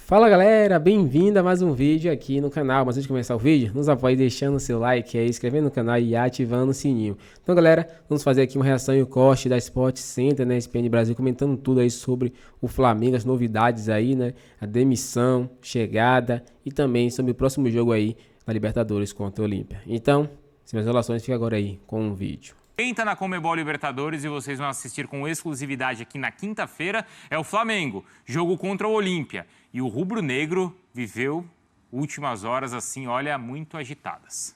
Fala galera, bem-vindo a mais um vídeo aqui no canal. Mas antes de começar o vídeo, nos apoie deixando seu like, inscrevendo no canal e ativando o sininho. Então galera, vamos fazer aqui uma reação e o corte da Sport Center, né, ESPN Brasil, comentando tudo aí sobre o Flamengo, as novidades aí, né, a demissão, chegada e também sobre o próximo jogo aí da Libertadores contra o Olímpia. Então, sem mais enrolações, fica agora aí com o vídeo. Quem tá na Conmebol Libertadores e vocês vão assistir com exclusividade aqui na quinta-feira é o Flamengo, jogo contra o Olímpia. E o rubro-negro viveu últimas horas assim, olha, muito agitadas.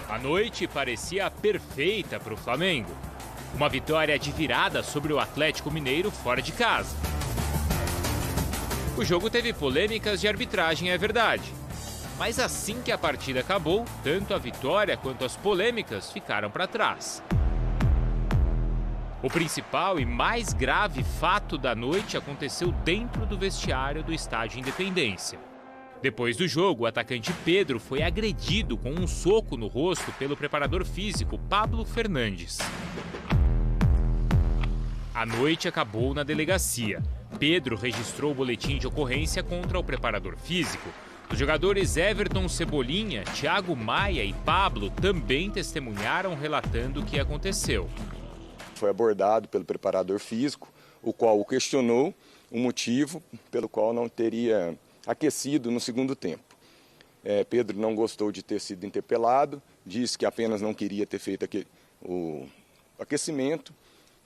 A noite parecia perfeita para o Flamengo. Uma vitória de virada sobre o Atlético Mineiro fora de casa. O jogo teve polêmicas de arbitragem, é verdade. Mas assim que a partida acabou, tanto a vitória quanto as polêmicas ficaram para trás. O principal e mais grave fato da noite aconteceu dentro do vestiário do Estádio Independência. Depois do jogo, o atacante Pedro foi agredido com um soco no rosto pelo preparador físico Pablo Fernandes. A noite acabou na delegacia. Pedro registrou o boletim de ocorrência contra o preparador físico. Os jogadores Everton, Cebolinha, Thiago Maia e Pablo também testemunharam relatando o que aconteceu. Foi abordado pelo preparador físico, o qual o questionou o motivo pelo qual não teria aquecido no segundo tempo. Pedro não gostou de ter sido interpelado, disse que apenas não queria ter feito o aquecimento,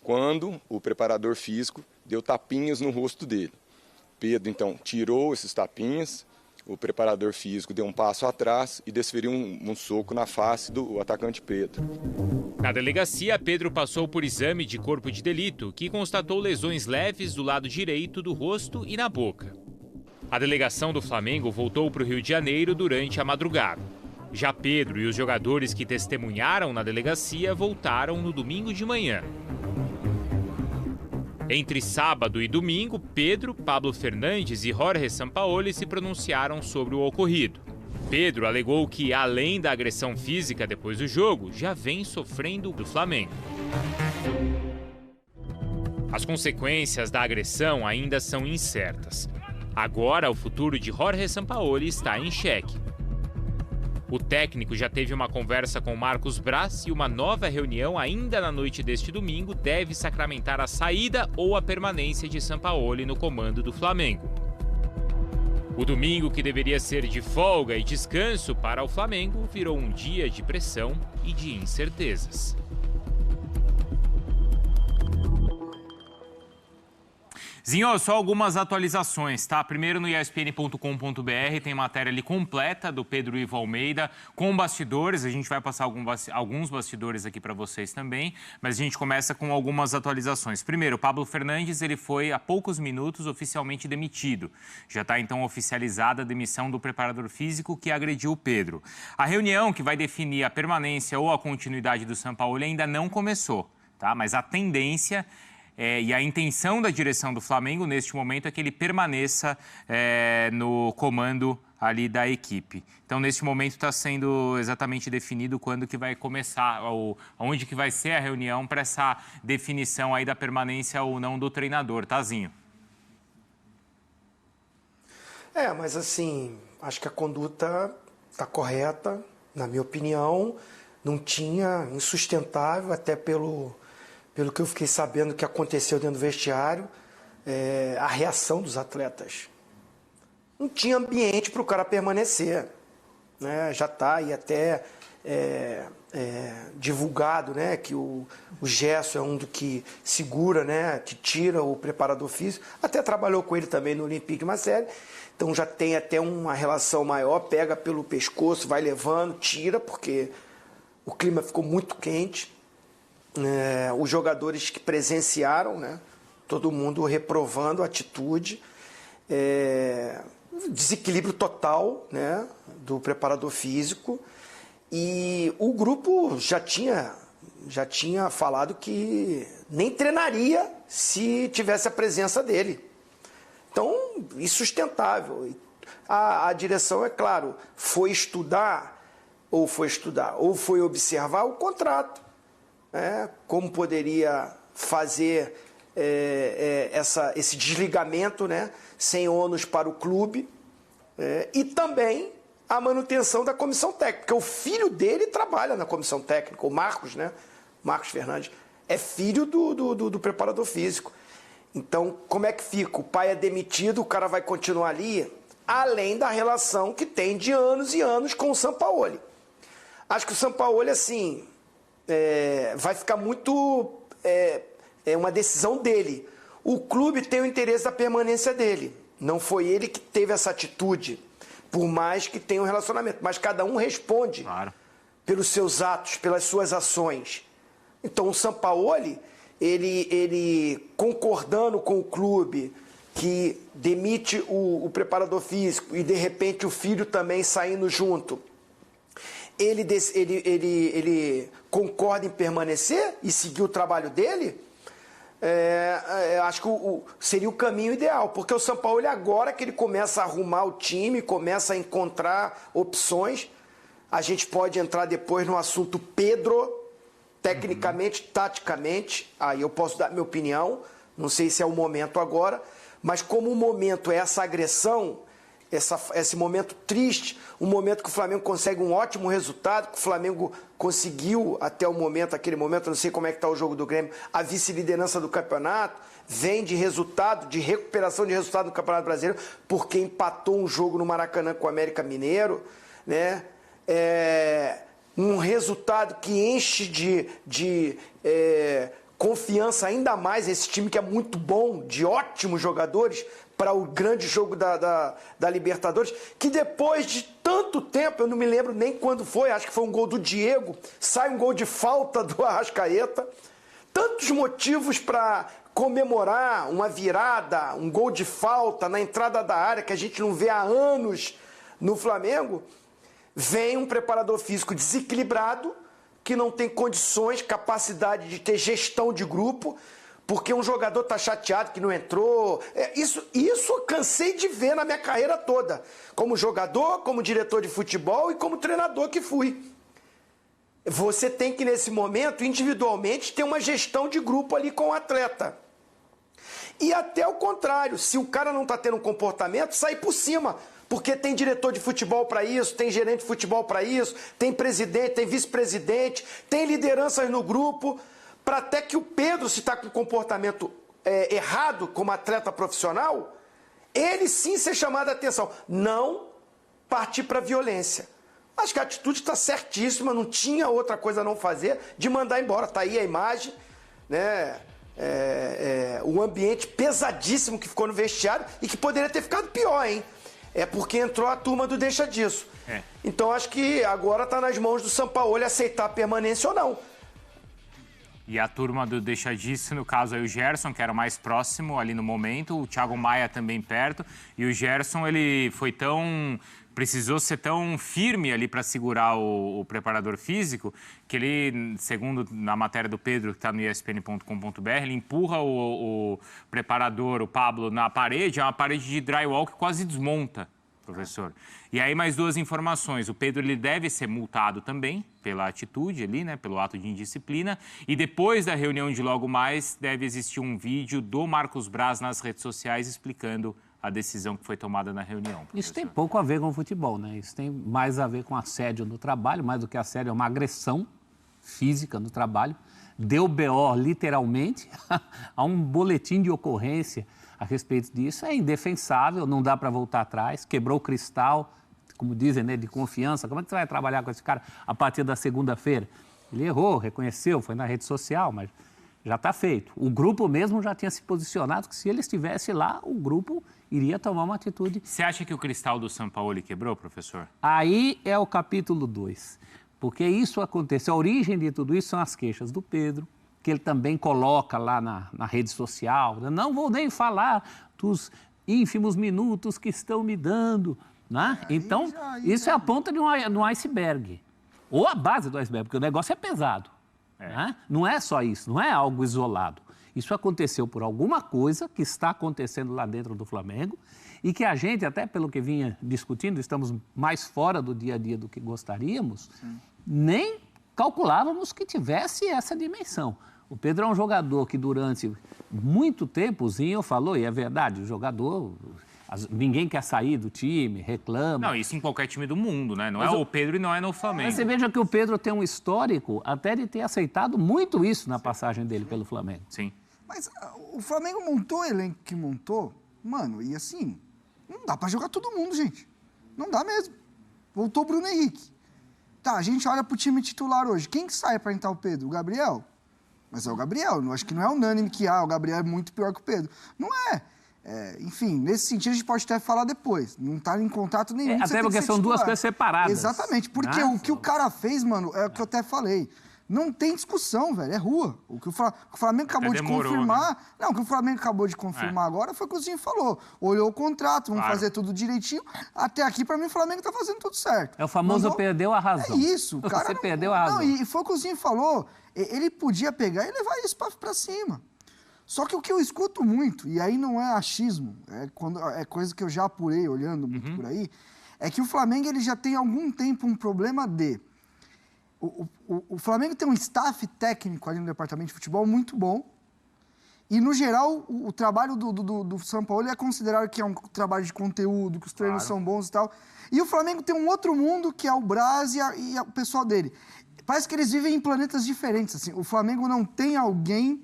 quando o preparador físico deu tapinhas no rosto dele. Pedro, então, tirou esses tapinhas. O preparador físico deu um passo atrás e desferiu um soco na face do atacante Pedro. Na delegacia, Pedro passou por exame de corpo de delito, que constatou lesões leves do lado direito do rosto e na boca. A delegação do Flamengo voltou para o Rio de Janeiro durante a madrugada. Já Pedro e os jogadores que testemunharam na delegacia voltaram no domingo de manhã. Entre sábado e domingo, Pedro, Pablo Fernandes e Jorge Sampaoli se pronunciaram sobre o ocorrido. Pedro alegou que, além da agressão física depois do jogo, já vem sofrendo do Flamengo. As consequências da agressão ainda são incertas. Agora, o futuro de Jorge Sampaoli está em xeque. O técnico já teve uma conversa com Marcos Braz e uma nova reunião ainda na noite deste domingo deve sacramentar a saída ou a permanência de Sampaoli no comando do Flamengo. O domingo, que deveria ser de folga e descanso para o Flamengo, virou um dia de pressão e de incertezas. Zinho, só algumas atualizações, tá? Primeiro no espn.com.br tem matéria ali completa do Pedro Ivo Almeida com bastidores. A gente vai passar alguns bastidores aqui para vocês também, mas a gente começa com algumas atualizações. Primeiro, o Pablo Fernandes, ele foi há poucos minutos oficialmente demitido. Já está então oficializada a demissão do preparador físico que agrediu o Pedro. A reunião que vai definir a permanência ou a continuidade do Sampaoli ainda não começou, tá? Mas a tendência e a intenção da direção do Flamengo, neste momento, é que ele permaneça no comando ali da equipe. Então, neste momento, está sendo exatamente definido quando que vai começar, ou onde que vai ser a reunião para essa definição aí da permanência ou não do treinador, Tazinho. Mas assim, acho que a conduta está correta, na minha opinião, não tinha, insustentável, até pelo que eu fiquei sabendo que aconteceu dentro do vestiário, a reação dos atletas. Não tinha ambiente para o cara permanecer, né? Já está aí até divulgado, né, que o Gerson é um do que segura, né, que tira o preparador físico. Até trabalhou com ele também no Olympique de Marseille. Então já tem até uma relação maior, pega pelo pescoço, vai levando, tira, porque o clima ficou muito quente. Os jogadores que presenciaram, né, todo mundo reprovando a atitude, desequilíbrio total, né, do preparador físico, e o grupo já tinha falado que nem treinaria se tivesse a presença dele. Então, insustentável. A direção, é claro, foi estudar, ou foi observar o contrato. Como poderia fazer esse desligamento, né, sem ônus para o clube, e também a manutenção da comissão técnica, porque o filho dele trabalha na comissão técnica, o Marcos, né, Marcos Fernandes, é filho do preparador físico. Então, como é que fica? O pai é demitido, o cara vai continuar ali, além da relação que tem de anos e anos com o Sampaoli. Acho que o Sampaoli, assim, vai ficar muito... uma decisão dele. O clube tem o interesse da permanência dele. Não foi ele que teve essa atitude, por mais que tenha um relacionamento. Mas cada um responde pelos seus atos, pelas suas ações. Então o Sampaoli, ele concordando com o clube que demite o preparador físico e de repente o filho também saindo junto, ele concorda em permanecer e seguir o trabalho dele. Acho que seria o caminho ideal, porque o Sampaoli agora que ele começa a arrumar o time, começa a encontrar opções. A gente pode entrar depois no assunto Pedro, tecnicamente, taticamente, aí eu posso dar minha opinião, não sei se é o momento agora, mas como o momento é essa agressão, esse momento triste, um momento que o Flamengo consegue um ótimo resultado, que o Flamengo conseguiu até o momento, aquele momento, não sei como é que está o jogo do Grêmio, a vice-liderança do campeonato, vem de resultado, de recuperação de resultado no Campeonato Brasileiro, porque empatou um jogo no Maracanã com o América Mineiro, né? Um resultado que enche de confiança ainda mais esse time que é muito bom, de ótimos jogadores, para o grande jogo da Libertadores, que depois de tanto tempo, eu não me lembro nem quando foi, acho que foi um gol do Diego, sai um gol de falta do Arrascaeta, tantos motivos para comemorar uma virada, um gol de falta na entrada da área, que a gente não vê há anos no Flamengo, vem um preparador físico desequilibrado, que não tem condições, capacidade de ter gestão de grupo, porque um jogador está chateado que não entrou. Isso eu cansei de ver na minha carreira toda, como jogador, como diretor de futebol e como treinador que fui. Você tem que, nesse momento, individualmente, ter uma gestão de grupo ali com o atleta. E até o contrário, se o cara não está tendo um comportamento, sair por cima. Porque tem diretor de futebol para isso, tem gerente de futebol para isso, tem presidente, tem vice-presidente, tem lideranças no grupo, para até que o Pedro, se está com comportamento errado como atleta profissional, ele sim ser chamado a atenção, não partir para a violência. Acho que a atitude está certíssima, não tinha outra coisa a não fazer de mandar embora. Está aí a imagem, né? O ambiente pesadíssimo que ficou no vestiário e que poderia ter ficado pior, hein? É porque entrou a turma do deixa disso. Então acho que agora está nas mãos do Sampaoli aceitar a permanência ou não. E a turma do deixa disso, no caso aí o Gerson, que era o mais próximo ali no momento, o Thiago Maia também perto, e o Gerson, ele foi precisou ser tão firme ali para segurar o preparador físico, que ele, segundo na matéria do Pedro, que está no espn.com.br, ele empurra o preparador, o Pablo, na parede, é uma parede de drywall que quase desmonta, professor. E aí mais duas informações, o Pedro ele deve ser multado também pela atitude ali, né, pelo ato de indisciplina, e depois da reunião de logo mais deve existir um vídeo do Marcos Braz nas redes sociais explicando a decisão que foi tomada na reunião. Professor. Isso tem pouco a ver com o futebol, né? Isso tem mais a ver com assédio no trabalho, mais do que assédio, é uma agressão física no trabalho. Deu BO, literalmente, há um boletim de ocorrência a respeito disso. É indefensável, não dá para voltar atrás, quebrou o cristal, como dizem, né, de confiança. Como é que você vai trabalhar com esse cara a partir da segunda-feira? Ele errou, reconheceu, foi na rede social, mas já está feito. O grupo mesmo já tinha se posicionado que se ele estivesse lá, o grupo iria tomar uma atitude. Você acha que o cristal do Sampaoli quebrou, professor? Aí é o capítulo 2, porque isso aconteceu. A origem de tudo isso são as queixas do Pedro, que ele também coloca lá na rede social. Não vou nem falar dos ínfimos minutos que estão me dando. Né? Então, isso é a ponta de um iceberg. Ou a base do iceberg, porque o negócio é pesado. Né? Não é só isso, não é algo isolado. Isso aconteceu por alguma coisa que está acontecendo lá dentro do Flamengo e que a gente, até pelo que vinha discutindo, estamos mais fora do dia a dia do que gostaríamos, nem calculávamos que tivesse essa dimensão. O Pedro é um jogador que durante muito tempo, o Zinho falou, e é verdade, o jogador... Ninguém quer sair do time, reclama. Não, isso em qualquer time do mundo, né? Não é o Pedro e não é no Flamengo. Mas você veja que o Pedro tem um histórico até de ter aceitado muito isso na passagem dele pelo Flamengo. Sim. Mas o Flamengo montou o elenco que montou, mano, e assim, não dá pra jogar todo mundo, gente. Não dá mesmo. Voltou o Bruno Henrique. Tá, a gente olha pro time titular hoje. Quem que sai pra entrar o Pedro? O Gabriel? Mas é o Gabriel. Eu acho que não é unânime que o Gabriel é muito pior que o Pedro. Não é. Enfim, nesse sentido a gente pode até falar depois. Não tá em contato nenhum. Até porque são duas coisas separadas. Exatamente. Porque o que o cara fez, mano, é o que eu até falei. Não tem discussão, velho. É rua. O que o Flamengo acabou de confirmar... Né? Não, o que o Flamengo acabou de confirmar agora foi o que o Zinho falou. Olhou o contrato, vamos fazer tudo direitinho. Até aqui, pra mim, o Flamengo tá fazendo tudo certo. É o famoso perdeu a razão. É isso. O cara Você perdeu a razão. Não, e foi o que o Zinho falou. Ele podia pegar e levar isso pra cima. Só que o que eu escuto muito, e aí não é achismo, é coisa que eu já apurei olhando muito por aí, é que o Flamengo ele já tem há algum tempo um problema de... O Flamengo tem um staff técnico ali no departamento de futebol muito bom, e no geral o trabalho do São Paulo é considerado que é um trabalho de conteúdo, que os treinos são bons e tal, e o Flamengo tem um outro mundo que é o Braz e o pessoal dele. Parece que eles vivem em planetas diferentes, assim. O Flamengo não tem alguém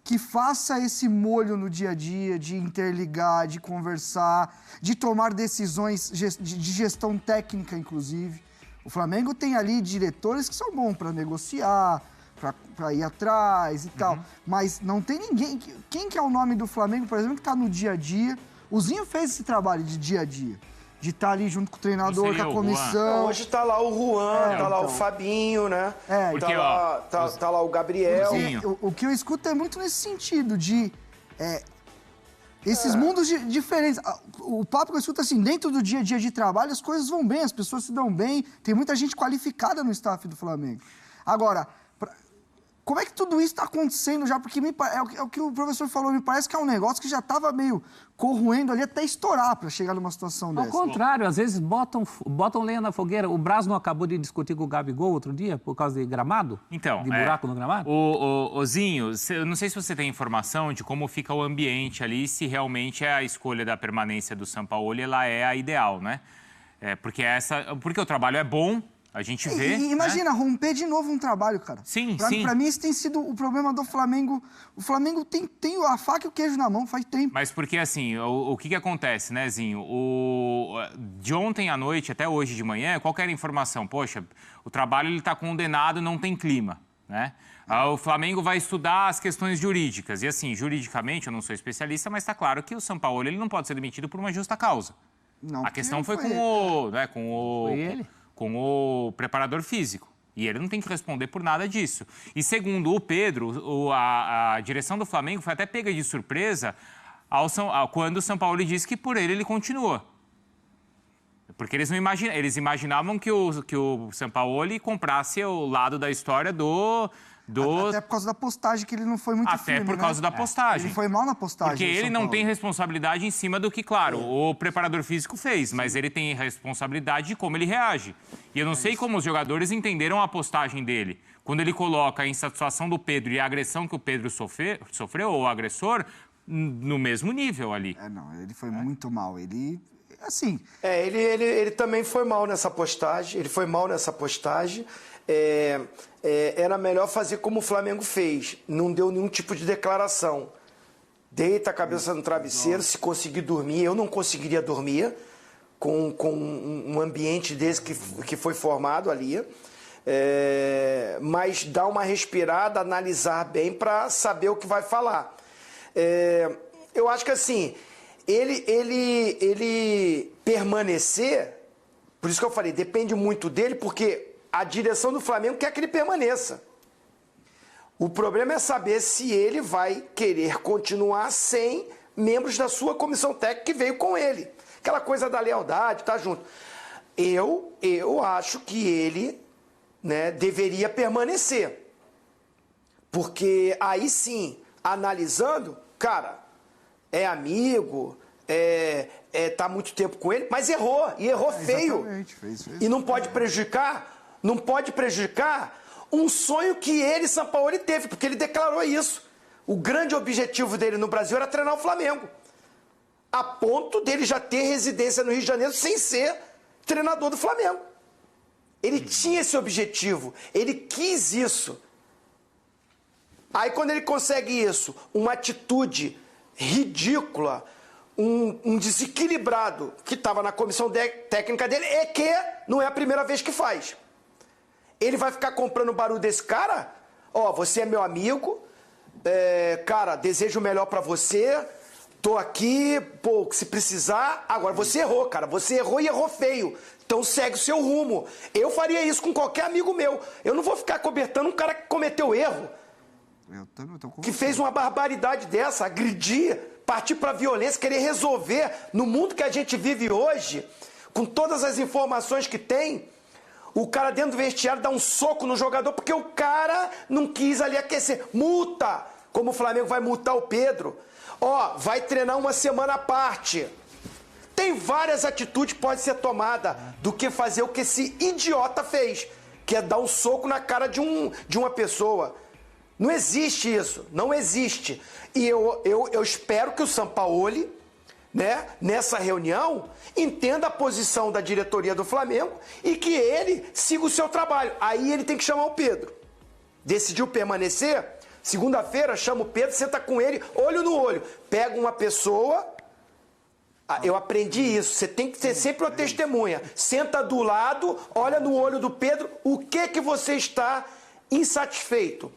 que faça esse molho no dia a dia, de interligar, de conversar, de tomar decisões de gestão técnica, inclusive. O Flamengo tem ali diretores que são bons para negociar, para ir atrás e tal. Mas não tem ninguém... Quem que é o nome do Flamengo, por exemplo, que está no dia a dia? O Zinho fez esse trabalho de dia a dia. De estar ali junto com o treinador, com a comissão. Hoje tá lá o Juan, tá lá o Fabinho, né? Porque, tá lá o Gabriel. O que eu escuto é muito nesse sentido, de esses mundos diferentes. O papo que eu escuto assim, dentro do dia a dia de trabalho, as coisas vão bem, as pessoas se dão bem, tem muita gente qualificada no staff do Flamengo. Agora, como é que tudo isso está acontecendo já? Porque é o que o professor falou, me parece que é um negócio que já estava meio corroendo ali até estourar para chegar numa situação dessa. Ao contrário, às vezes botam lenha na fogueira. O Braz não acabou de discutir com o Gabigol outro dia por causa de gramado? Então, de buraco no gramado? O Zinho, eu não sei se você tem informação de como fica o ambiente ali, se realmente a escolha da permanência do Sampaoli ela é a ideal, né? Porque o trabalho é bom. A gente vê, imagina, romper de novo um trabalho, cara. Sim. Pra mim, esse tem sido o problema do Flamengo. O Flamengo tem a faca e o queijo na mão faz tempo. Mas porque, assim, o que acontece, né, Zinho? De ontem à noite até hoje de manhã, qual que era a informação? Poxa, o trabalho ele tá condenado, não tem clima, né? O Flamengo vai estudar as questões jurídicas. E, assim, juridicamente, eu não sou especialista, mas está claro que o Sampaoli ele não pode ser demitido por uma justa causa. Não, a questão foi com Foi ele? Com o preparador físico. E ele não tem que responder por nada disso. E segundo o Pedro, a direção do Flamengo foi até pega de surpresa quando o Sampaoli disse que por ele continua. Porque eles imaginavam que o Sampaoli comprasse o lado da história Até por causa da postagem, que ele não foi muito firme, Até por causa da postagem. Ele foi mal na postagem. Porque ele não tem responsabilidade em cima do que, claro, o preparador físico fez, mas ele tem responsabilidade de como ele reage. E eu não sei como os jogadores entenderam a postagem dele. Quando ele coloca a insatisfação do Pedro e a agressão que o Pedro sofreu, ou o agressor, no mesmo nível ali. Não, ele foi muito mal. Ele... Assim... Ele também foi mal nessa postagem. Ele foi mal nessa postagem. Era melhor fazer como o Flamengo fez. Não deu nenhum tipo de declaração. Deita a cabeça no travesseiro, se conseguir dormir. Eu não conseguiria dormir com um ambiente desse que foi formado ali. Mas dar uma respirada, analisar bem para saber o que vai falar. Eu acho que assim, ele permanecer, por isso que eu falei, depende muito dele, porque a direção do Flamengo quer que ele permaneça. O problema é saber se ele vai querer continuar sem membros da sua comissão técnica que veio com ele. Aquela coisa da lealdade, tá junto. Eu acho que ele, né, deveria permanecer. Porque aí sim, analisando, cara, é amigo, tá muito tempo com ele, mas errou, e errou feio. Fez. E não pode prejudicar um sonho que ele, Sampaoli, teve, porque ele declarou isso. O grande objetivo dele no Brasil era treinar o Flamengo. A ponto dele já ter residência no Rio de Janeiro sem ser treinador do Flamengo. Ele tinha esse objetivo, ele quis isso. Aí quando ele consegue isso, uma atitude ridícula, um desequilibrado que estava na comissão técnica dele, é que não é a primeira vez que faz. Ele vai ficar comprando o barulho desse cara? Ó, você é meu amigo, cara, desejo o melhor pra você, tô aqui, pô, se precisar. Agora, você errou, cara, você errou e errou feio. Então segue o seu rumo. Eu faria isso com qualquer amigo meu. Eu não vou ficar cobertando um cara que cometeu erro. Eu também tô com Que você. fez uma barbaridade dessa, agredir, partir pra violência, querer resolver. No mundo que a gente vive hoje, com todas as informações que tem, o cara dentro do vestiário dá um soco no jogador porque o cara não quis ali aquecer. Multa! Como o Flamengo vai multar o Pedro. Ó, vai treinar uma semana à parte. Tem várias atitudes que podem ser tomadas do que fazer o que esse idiota fez, que é dar um soco na cara de uma pessoa. Não existe isso, não existe. E eu espero que o Sampaoli, né, nessa reunião, entenda a posição da diretoria do Flamengo e que ele siga o seu trabalho. Aí ele tem que chamar o Pedro. Decidiu permanecer? Segunda-feira, chama o Pedro, senta com ele, olho no olho. Pega uma pessoa... Eu aprendi isso, você tem que ser sempre uma testemunha. Senta do lado, olha no olho do Pedro, o que você está insatisfeito.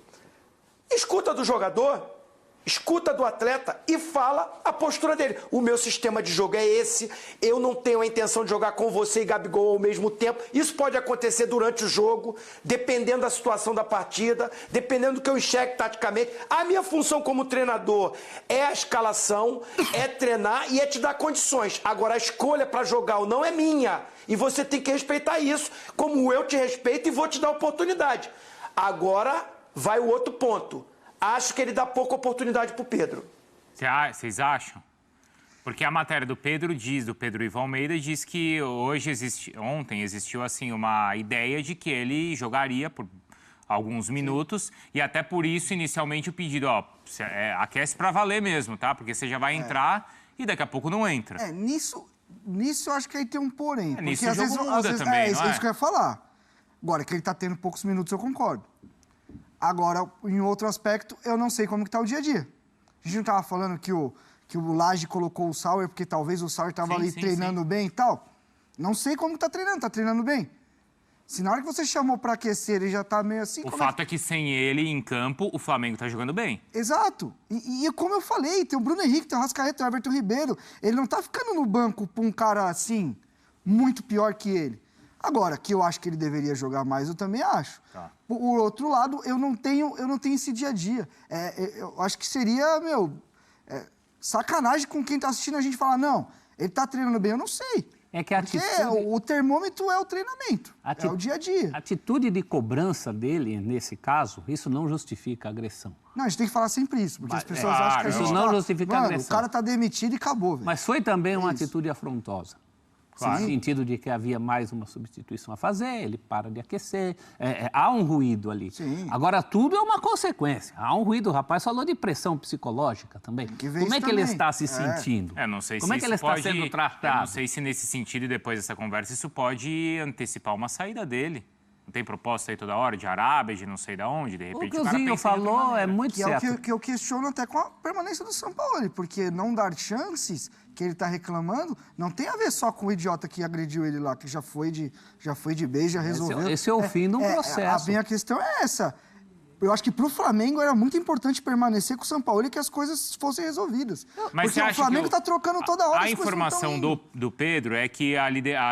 Escuta do jogador, escuta do atleta e fala a postura dele. O meu sistema de jogo é esse, eu não tenho a intenção de jogar com você e Gabigol ao mesmo tempo. Isso pode acontecer durante o jogo, dependendo da situação da partida, dependendo do que eu enxergue taticamente. A minha função como treinador é a escalação, é treinar e é te dar condições. Agora, a escolha para jogar ou não é minha. E você tem que respeitar isso, como eu te respeito e vou te dar oportunidade. Agora, vai o outro ponto. Acho que ele dá pouca oportunidade pro Pedro. Vocês acham? Porque a matéria do Pedro Ivo Almeida, diz que ontem existiu assim uma ideia de que ele jogaria por alguns minutos e até por isso inicialmente o pedido, aquece para valer mesmo, tá? Porque você já vai entrar e daqui a pouco não entra. Nisso eu acho que aí tem um porém. Porque nisso o às jogo vezes, muda também, não é? isso que eu ia falar. Agora, que ele tá tendo poucos minutos, eu concordo. Agora, em outro aspecto, eu não sei como que tá o dia a dia. A gente não tava falando que o Lage colocou o Sauer porque talvez o Sauer tava ali treinando bem e tal. Não sei como que tá treinando bem. Se na hora que você chamou pra aquecer ele já tá meio assim... O fato é que sem ele em campo, o Flamengo tá jogando bem. Exato. E como eu falei, tem o Bruno Henrique, tem o Arrascaeta, tem o Everton Ribeiro. Ele não tá ficando no banco pra um cara assim, muito pior que ele. Agora, que eu acho que ele deveria jogar mais, eu também acho. Tá. Por outro lado, eu não tenho esse dia a dia. Eu acho que seria, sacanagem com quem tá assistindo a gente falar, não, ele tá treinando bem, eu não sei. É que a Porque atitude... o termômetro é o treinamento, é o dia a dia. A atitude de cobrança dele, nesse caso, isso não justifica a agressão. Não, a gente tem que falar sempre isso, porque as pessoas claro, acham que a gente isso não justifica a agressão. O cara tá demitido e acabou, velho. Mas foi também uma isso. atitude afrontosa. Claro. No sentido de que havia mais uma substituição a fazer, ele para de aquecer, há um ruído ali. Sim. Agora, tudo é uma consequência. Há um ruído, o rapaz falou de pressão psicológica também. que ver Como é isso que ele também. está se sentindo? Não sei Como se é que ele isso está pode, sendo tratado? Eu não sei se nesse sentido, e depois dessa conversa, isso pode antecipar uma saída dele. Não tem proposta aí toda hora de Arábia, de não sei de onde, de repente O que o o cara Zinho pensa de outra falou é maneira. muito Que é certo. o que eu questiono até com a permanência do Sampaoli, porque não dar chances que ele tá reclamando não tem a ver só com o idiota que agrediu ele lá, que já foi de beijo, já resolveu. Esse é o fim de um processo. A minha questão é essa. Eu acho que pro Flamengo era muito importante permanecer com o Sampaoli e que as coisas fossem resolvidas. Mas porque você o acha Flamengo que tá trocando toda hora. A as coisas não informação tão indo. do Pedro é que a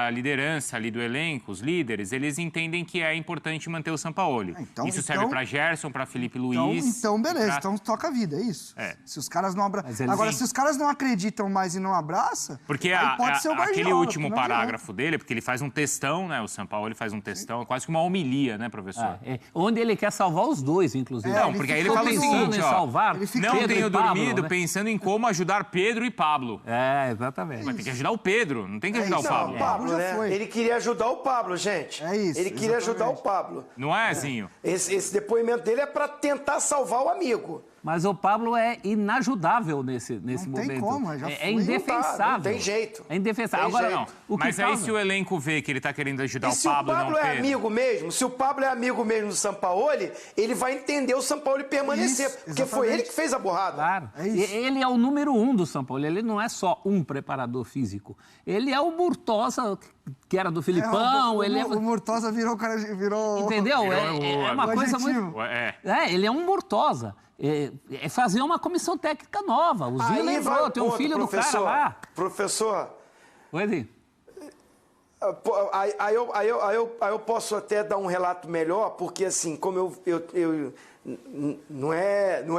liderança ali do elenco, os líderes, eles entendem que é importante manter o Sampaoli. Isso serve para Gerson, para Felipe Luiz. Então beleza, então toca a vida, é isso. Se os caras não abraçam. Agora, se os caras não acreditam mais e não abraçam, Porque aí pode ser o Guardiola, aquele último não parágrafo dele, porque ele faz um textão, né? O Sampaoli faz um textão, é quase que uma homilia, né, professor? Onde ele quer salvar os dois. dois, inclusive. Não, porque aí ele fala o seguinte, ó, salvar ele fica- não Pedro tenho e Pablo, dormido né? pensando em como ajudar Pedro e Pablo. É, exatamente. Mas tem que ajudar o Pedro, não tem que ajudar o isso, Pablo. O Pablo, já né? foi. Ele queria ajudar o Pablo, gente. É isso, Ele queria exatamente. ajudar o Pablo. Não é, Zinho? Esse depoimento dele é para tentar salvar o amigo. Mas o Pablo é inajudável nesse Não tem momento. como, já é foi. indefensável. Não tem jeito. É indefensável. Tem Agora, jeito. não. O que Mas aí causa- se o elenco vê que ele tá querendo ajudar E o se Pablo, o Pablo não, é Pedro. amigo mesmo, se o Pablo é amigo mesmo do Sampaoli, ele vai entender o Sampaoli permanecer. Isso, porque foi exatamente. ele que fez a borrada. Claro. É isso. Ele é o número 1 do São Paulo. Ele não é só um preparador físico. Ele é o Murtosa, que era do Filipão. O Murtosa virou o cara. Virou... Entendeu? É uma o coisa adjetivo. muito... É. Ele é um Murtosa. É fazer uma comissão técnica nova. O Zinho Aí vai lembrou, o tem um ponto, filho do cara professor. lá. Professor, Oi, Zinho. aí eu posso até dar um relato melhor, porque assim, como eu não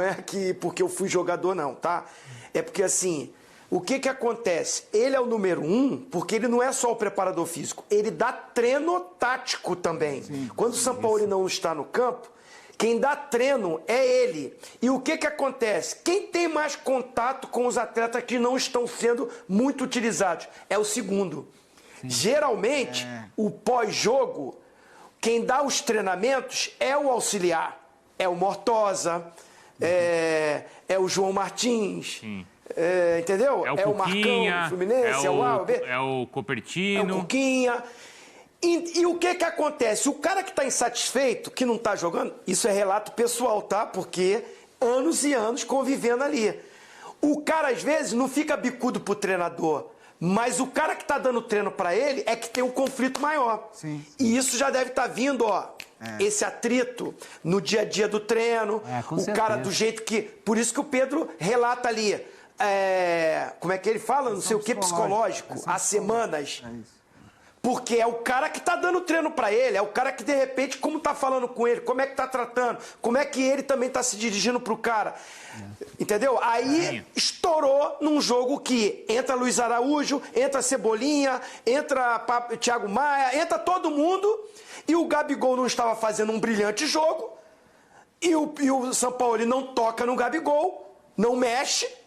é que porque eu fui jogador não, tá? É porque assim, o que acontece? Ele é o número 1, porque ele não é só o preparador físico, ele dá treino tático também. Quando o Sampaoli não está no campo, quem dá treino é ele. E o que acontece? Quem tem mais contato com os atletas que não estão sendo muito utilizados? É o segundo. Geralmente, o pós-jogo, quem dá os treinamentos é o auxiliar. É o Mortosa, é o João Martins, entendeu? É o Marcão Cuquinha, do Fluminense, é o Alves. é o É o Copertino. Cuquinha. E o que acontece? O cara que está insatisfeito, que não está jogando, isso é relato pessoal, tá? Porque anos e anos convivendo ali. O cara, às vezes, não fica bicudo pro treinador, mas o cara que está dando treino para ele é que tem um conflito maior. Sim. E isso já deve estar vindo, ó. Esse atrito no dia a dia do treino, com o cara certeza. do jeito que... Por isso que o Pedro relata ali, como é que ele fala? Não sei o que, psicológico, há semanas. É isso. Porque é o cara que tá dando treino pra ele, é o cara que de repente, como tá falando com ele, como é que tá tratando, como é que ele também tá se dirigindo pro cara. Entendeu? Aí estourou num jogo que entra Luiz Araújo, entra Cebolinha, entra Thiago Maia, entra todo mundo, e o Gabigol não estava fazendo um brilhante jogo, e o Sampaoli não toca no Gabigol, não mexe.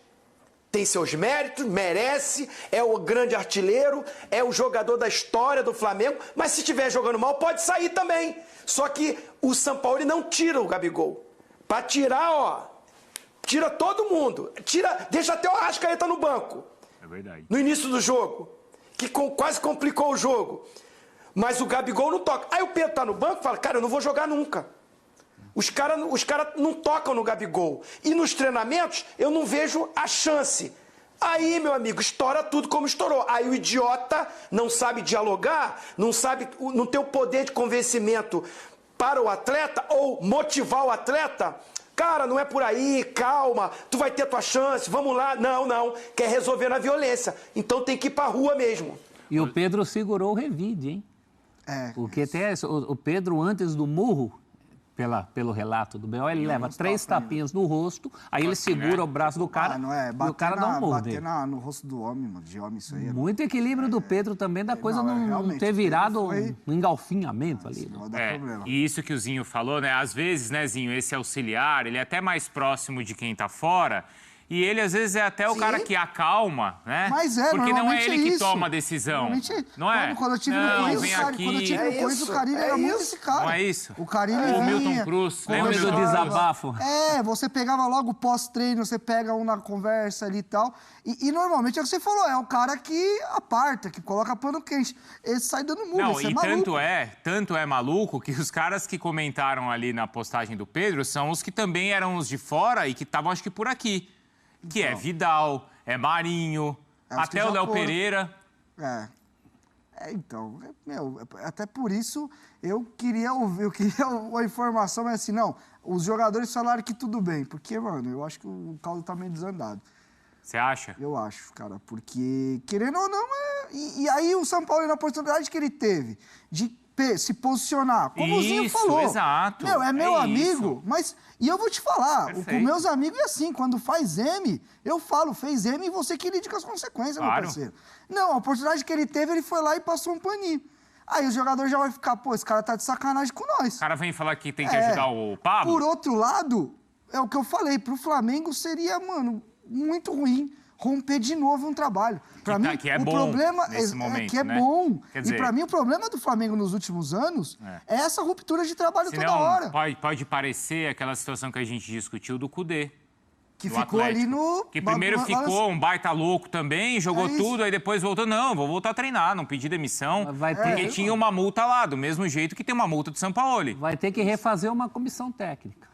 Tem seus méritos, merece, é o grande artilheiro, é o jogador da história do Flamengo, mas se estiver jogando mal, pode sair também. Só que o Sampaoli não tira o Gabigol. Pra tirar, ó, tira todo mundo. Deixa até o Arrascaeta no banco. É verdade. No início do jogo, que quase complicou o jogo. Mas o Gabigol não toca. Aí o Pedro tá no banco e fala, cara, eu não vou jogar nunca. Os caras não tocam no Gabigol. E nos treinamentos, eu não vejo a chance. Aí, meu amigo, estoura tudo como estourou. Aí o idiota não sabe dialogar, não tem o poder de convencimento para o atleta ou motivar o atleta. Cara, não é por aí, calma, tu vai ter tua chance, vamos lá. Não, quer resolver na violência. Então tem que ir pra rua mesmo. E o Pedro segurou o revide, hein? Porque até o Pedro, antes do murro, pelo relato do B.O., ele leva 3 tapinhas no rosto, aí ele segura o braço do cara e o cara dá um murro bater dele. no rosto do homem, mano, de homem isso aí. Muito equilíbrio do Pedro também, da coisa não realmente, ter virado foi- um engalfinhamento ali. Né? Pode dar problema. E isso que o Zinho falou, né? Às vezes, né, Zinho, esse auxiliar, ele é até mais próximo de quem tá fora. E ele, às vezes, é até o cara que acalma, né? Mas porque não é normalmente ele que isso. toma a decisão. Normalmente, Não é? Quando eu tive Não, no vem Corinthians, aqui. quando eu tive no Corinthians, o Carilli era muito esse cara. Não é isso? O Carilli O vinha, Milton Cruz, lembra Homem do Milton? desabafo. Você pegava logo o pós-treino, você pega um na conversa ali e tal. E normalmente é o que você falou, é o cara que aparta, que coloca pano quente. Esse sai dando murro, Não, esse é e maluco. tanto é maluco que os caras que comentaram ali na postagem do Pedro são os que também eram os de fora e que estavam, acho que, por aqui. Que é Vidal, é Marinho, É os que até já o Léo foram. Pereira. Então, até por isso eu queria uma informação, mas assim, não, os jogadores falaram que tudo bem, porque, mano, eu acho que o caldo tá meio desandado. Você acha? Eu acho, cara, porque, querendo ou não, e aí o São Paulo, na oportunidade que ele teve de se posicionar, como o Zinho Isso, falou. exato. É meu É amigo, isso. mas... E eu vou te falar, com Perfeito. meus amigos é assim, quando faz M, eu falo, fez M e você que lide com as consequências, Claro. meu parceiro. Não, a oportunidade que ele teve, ele foi lá e passou um paninho. Aí o jogador já vai ficar, pô, esse cara tá de sacanagem com nós. O cara vem falar que tem que ajudar o Pablo. Por outro lado, é o que eu falei, pro Flamengo seria, mano, muito ruim romper de novo um trabalho. Pra mim, que é o bom problema nesse momento, que é né? bom. Quer dizer, e pra mim, o problema do Flamengo nos últimos anos é essa ruptura de trabalho toda hora. Pode parecer aquela situação que a gente discutiu do Cudê. Que do ficou Atlético, ali no... que primeiro ficou um baita louco também, jogou tudo, aí depois voltou, não, vou voltar a treinar, não pedi demissão, porque tinha uma multa lá, do mesmo jeito que tem uma multa do Sampaoli. Vai ter que refazer uma comissão técnica.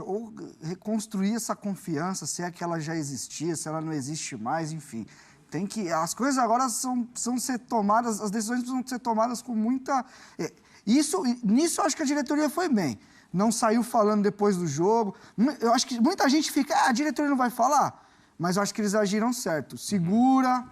Ou reconstruir essa confiança, se é que ela já existia, se ela não existe mais, enfim. Tem que... As coisas agora precisam ser tomadas, as decisões precisam ser tomadas com muita... Nisso eu acho que a diretoria foi bem. Não saiu falando depois do jogo. Eu acho que muita gente fica, a diretoria não vai falar, mas eu acho que eles agiram certo. Segura,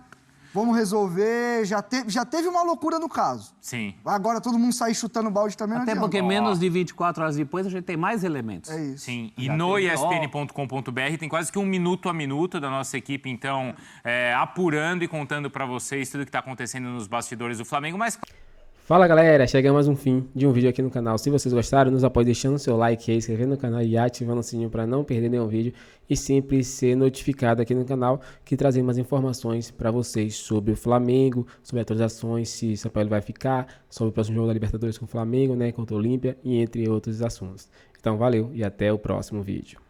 vamos resolver. Já teve uma loucura no caso. Sim. Agora todo mundo sair chutando balde também não Até adianta. porque menos de 24 horas depois a gente tem mais elementos. É isso. Sim, e no ESPN.com.br tem quase que um minuto a minuto da nossa equipe, então, apurando e contando para vocês tudo que está acontecendo nos bastidores do Flamengo, mas... Fala galera, chegamos mais um fim de um vídeo aqui no canal. Se vocês gostaram, nos apoie deixando o seu like aí, inscrevendo no canal e ativando o sininho para não perder nenhum vídeo e sempre ser notificado aqui no canal que trazemos mais informações para vocês sobre o Flamengo, sobre atualizações, se São Paulo vai ficar, sobre o próximo jogo da Libertadores com o Flamengo, né, contra o Olímpia e entre outros assuntos. Então valeu e até o próximo vídeo.